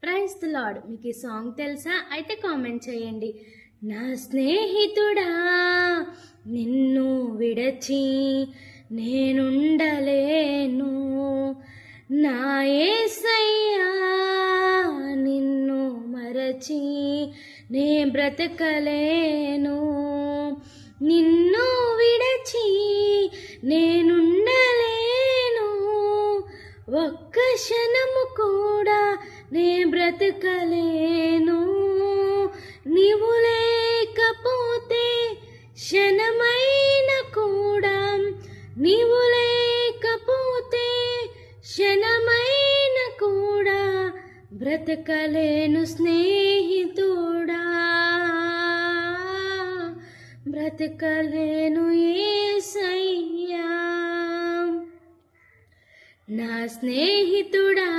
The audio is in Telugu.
Praise the lord. మీకు ఈ సాంగ్ తెలుసా? అయితే కామెంట్ చేయండి. నా స్నేహితుడా నిన్ను విడచి నేనుండలేను, నా యేసయ్యా నిన్ను మరచి నే బ్రతకలేను, నిన్ను విడచి నేనుండలేను, ఒక్క క్షణము కూడా నే బ్రతకలేను, నీవు లేకపోతే క్షణమైన కూడా, నీవు లేకపోతే క్షణమైన కూడా బ్రతకలేను స్నేహితుడా, బ్రతకలేను యేసయ్యా. నా స్నేహితుడా